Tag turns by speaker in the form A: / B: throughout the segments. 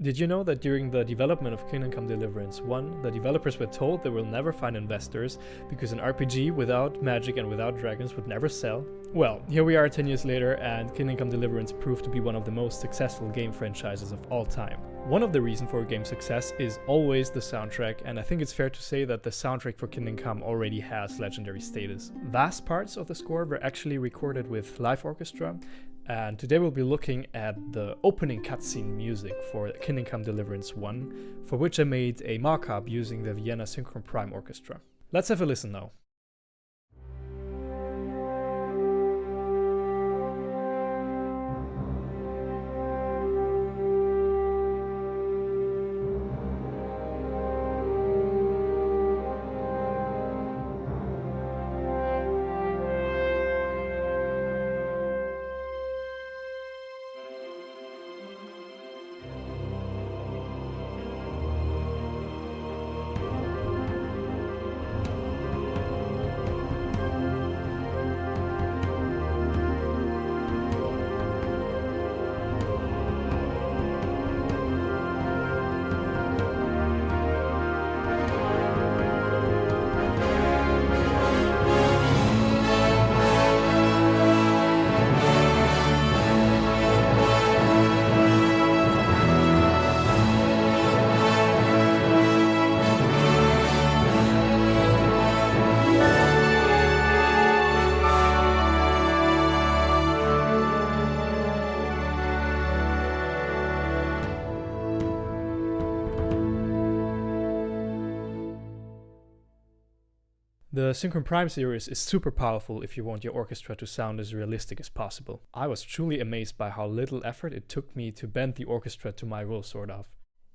A: Did you know that during the development of Kingdom Come Deliverance 1, the developers were told they will never find investors because an RPG without magic and without dragons would never sell? Well, here we are 10 years later, and Kingdom Come Deliverance proved to be one of the most successful game franchises of all time. One of the reasons for a game's success is always the soundtrack, and I think it's fair to say that the soundtrack for Kingdom Come already has legendary status. Vast parts of the score were actually recorded with live orchestra, and today we'll be looking at the opening cutscene music for Kingdom Come Deliverance 1, for which I made a mock-up using the Vienna Synchron Prime Orchestra. Let's have a listen now. The Synchron Prime series is super powerful if you want your orchestra to sound as realistic as possible. I was truly amazed by how little effort it took me to bend the orchestra to my will, sort of.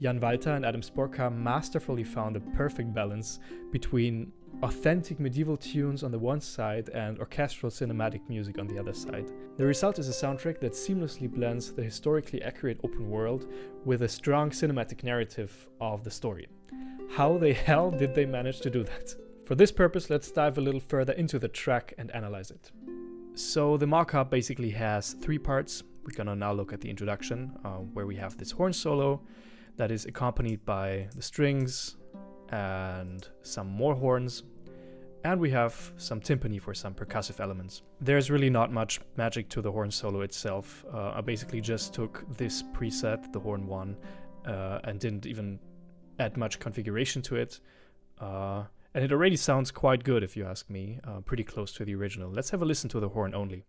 A: Jan Walter and Adam Sporka masterfully found a perfect balance between authentic medieval tunes on the one side and orchestral cinematic music on the other side. The result is a soundtrack that seamlessly blends the historically accurate open world with a strong cinematic narrative of the story. How the hell did they manage to do that? For this purpose, let's dive a little further into the track and analyze it. So the mockup basically has three parts. We're gonna now look at the introduction, where we have this horn solo that is accompanied by the strings and some more horns, and we have some timpani for some percussive elements. There's really not much magic to the horn solo itself. I basically just took this preset, the horn 1, and didn't even add much configuration to it. And it already sounds quite good if you ask me, pretty close to the original. Let's have a listen to the horn only.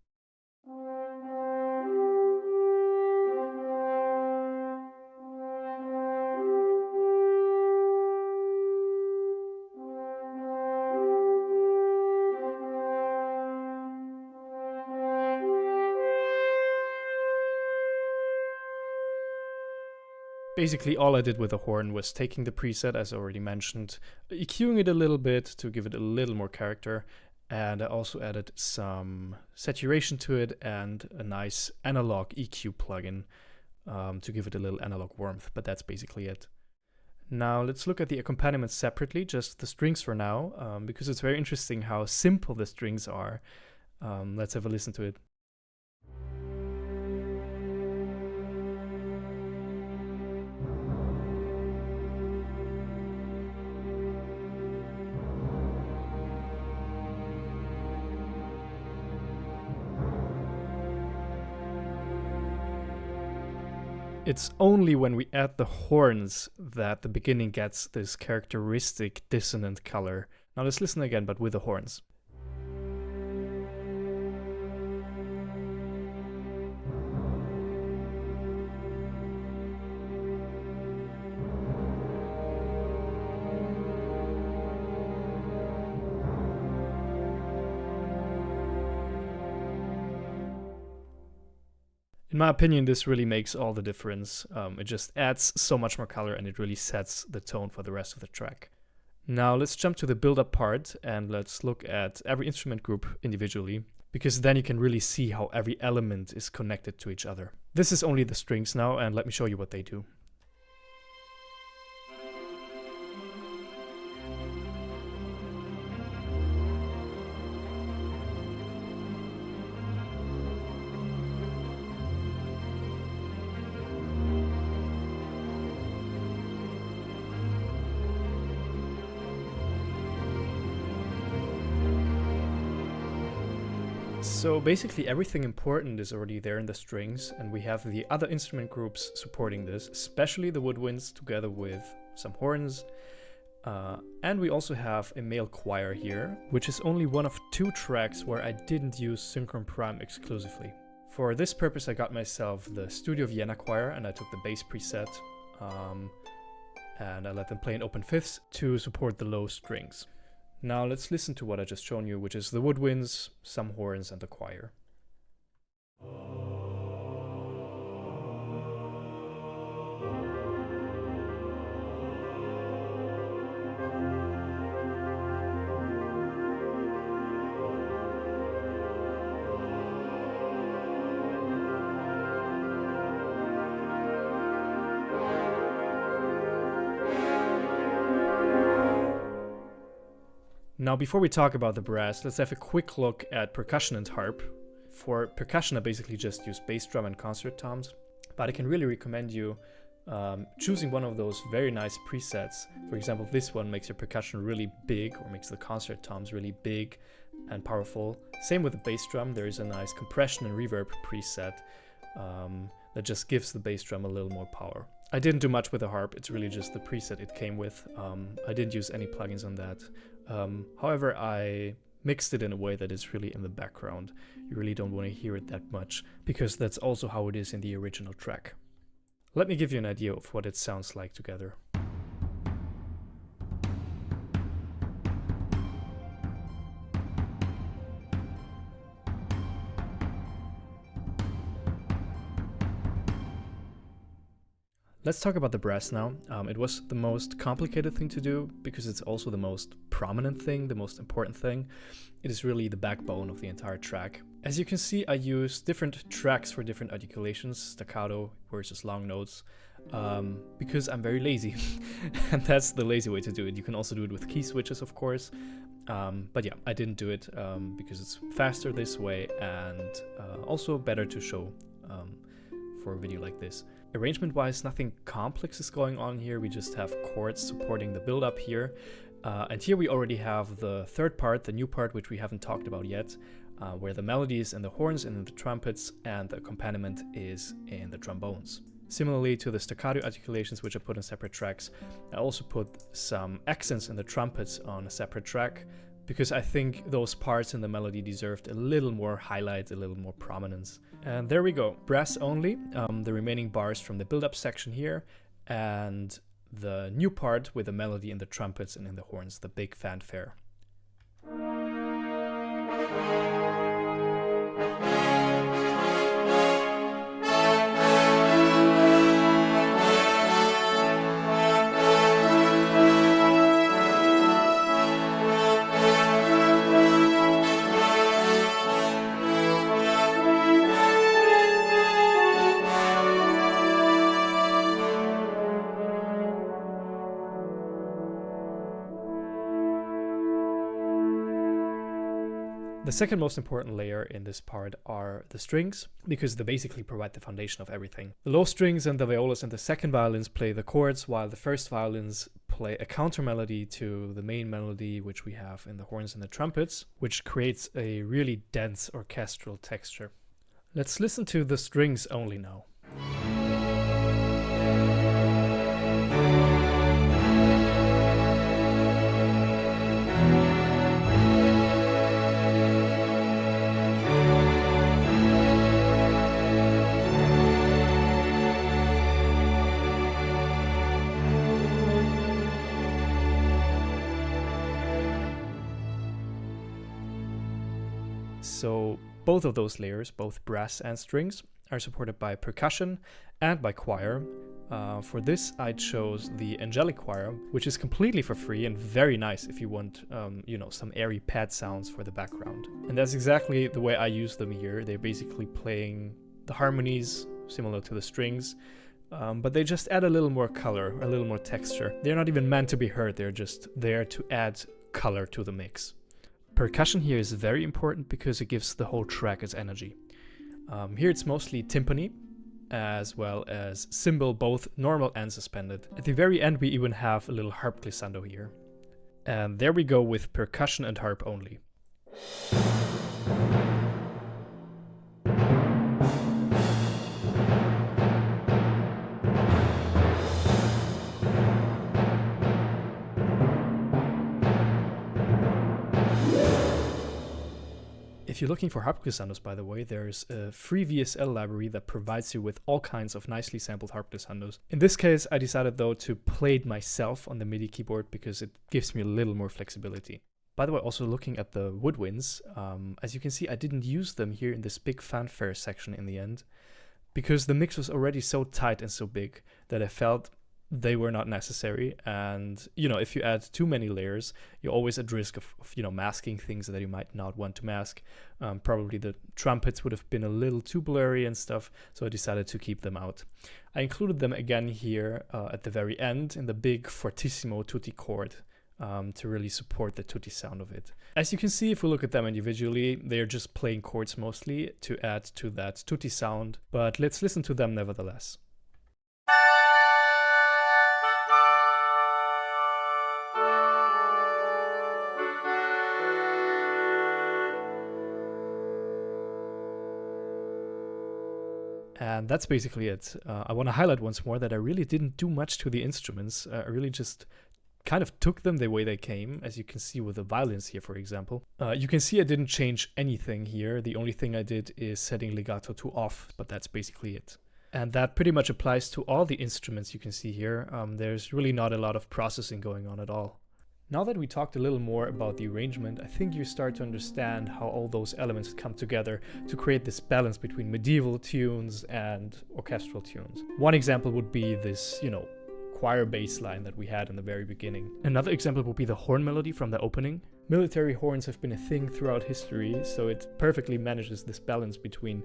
A: Basically, all I did with the horn was taking the preset, as I already mentioned, EQing it a little bit to give it a little more character, and I also added some saturation to it and a nice analog EQ plugin to give it a little analog warmth, but that's basically it. Now let's look at the accompaniment separately, just the strings for now, because it's very interesting how simple the strings are. Let's have a listen to it. It's only when we add the horns that the beginning gets this characteristic dissonant color. Now let's listen again, but with the horns. In my opinion, this really makes all the difference. It just adds so much more color and it really sets the tone for the rest of the track. Now let's jump to the build-up part and let's look at every instrument group individually, because then you can really see how every element is connected to each other. This is only the strings now, and let me show you what they do. So basically everything important is already there in the strings, and we have the other instrument groups supporting this, especially the woodwinds together with some horns. And we also have a male choir here, which is only one of 2 tracks where I didn't use Synchron Prime exclusively. For this purpose I got myself the Studio Vienna choir, and I took the bass preset and I let them play in open fifths to support the low strings. Now let's listen to what I just shown you, which is the woodwinds, some horns, and the choir. Now before we talk about the brass, let's have a quick look at percussion and harp. For percussion I basically just use bass drum and concert toms, but I can really recommend you choosing one of those very nice presets. For example, this one makes your percussion really big, or makes the concert toms really big and powerful. Same with the bass drum, there is a nice compression and reverb preset that just gives the bass drum a little more power. I didn't do much with the harp, it's really just the preset it came with. I didn't use any plugins on that. However, I mixed it in a way that is really in the background. You really don't want to hear it that much, because that's also how it is in the original track. Let me give you an idea of what it sounds like together. Let's talk about the brass now. It was the most complicated thing to do because it's also the most prominent thing, the most important thing. It is really the backbone of the entire track. As you can see, I use different tracks for different articulations, staccato versus long notes, because I'm very lazy. And that's the lazy way to do it. You can also do it with key switches, of course. But yeah, I didn't do it because it's faster this way and also better to show for a video like this. Arrangement-wise, nothing complex is going on here. We just have chords supporting the build-up here. And here we already have the third part, the new part, which we haven't talked about yet, where the melody is in the horns and in the trumpets, and the accompaniment is in the trombones. Similarly to the staccato articulations, which I put on separate tracks, I also put some accents in the trumpets on a separate track, because I think those parts in the melody deserved a little more highlight, a little more prominence. And there we go, brass only, the remaining bars from the build-up section here, and the new part with the melody in the trumpets and in the horns, the big fanfare. The second most important layer in this part are the strings, because they basically provide the foundation of everything. The low strings and the violas and the second violins play the chords, while the first violins play a counter melody to the main melody, which we have in the horns and the trumpets, which creates a really dense orchestral texture. Let's listen to the strings only now. So both of those layers, both brass and strings, are supported by percussion and by choir. For this I chose the Angelic Choir, which is completely for free and very nice if you want, some airy pad sounds for the background. And that's exactly the way I use them here. They're basically playing the harmonies similar to the strings, but they just add a little more color, a little more texture. They're not even meant to be heard, they're just there to add color to the mix. Percussion here is very important because it gives the whole track its energy. Here it's mostly timpani, as well as cymbal, both normal and suspended. At the very end we even have a little harp glissando here. And there we go with percussion and harp only. If you're looking for harpglissandos, by the way, there's a free VSL library that provides you with all kinds of nicely sampled harpglissandos. In this case, I decided though to play it myself on the MIDI keyboard because it gives me a little more flexibility. By the way, also looking at the woodwinds, as you can see, I didn't use them here in this big fanfare section in the end, because the mix was already so tight and so big that I felt they were not necessary. And, you know, if you add too many layers, you're always at risk of you know, masking things that you might not want to mask. Probably the trumpets would have been a little too blurry and stuff, so I decided to keep them out. I included them again here at the very end in the big fortissimo tutti chord to really support the tutti sound of it. As you can see, if we look at them individually, they're just playing chords mostly to add to that tutti sound, but let's listen to them nevertheless. And that's basically it. I want to highlight once more that I really didn't do much to the instruments. I really just kind of took them the way they came, as you can see with the violins here, for example. You can see I didn't change anything here. The only thing I did is setting legato to off, but that's basically it. And that pretty much applies to all the instruments you can see here. There's really not a lot of processing going on at all. Now that we talked a little more about the arrangement, I think you start to understand how all those elements come together to create this balance between medieval tunes and orchestral tunes. One example would be this, you know, choir bass line that we had in the very beginning. Another example would be the horn melody from the opening. Military horns have been a thing throughout history, so it perfectly manages this balance between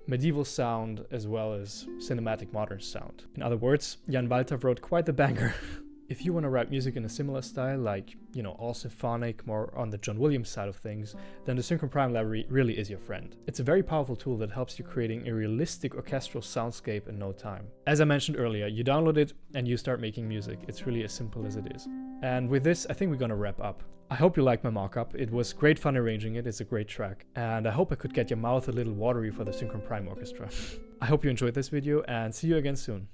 A: medieval sound as well as cinematic modern sound. In other words, Jan Walter wrote quite the banger. If you want to write music in a similar style, like, you know, all symphonic, more on the John Williams side of things, then the Synchron Prime library really is your friend. It's a very powerful tool that helps you creating a realistic orchestral soundscape in no time. As I mentioned earlier, you download it and you start making music. It's really as simple as it is. And with this, I think we're gonna wrap up. I hope you liked my mock-up. It was great fun arranging it. It's a great track. And I hope I could get your mouth a little watery for the Synchron Prime Orchestra. I hope you enjoyed this video and see you again soon.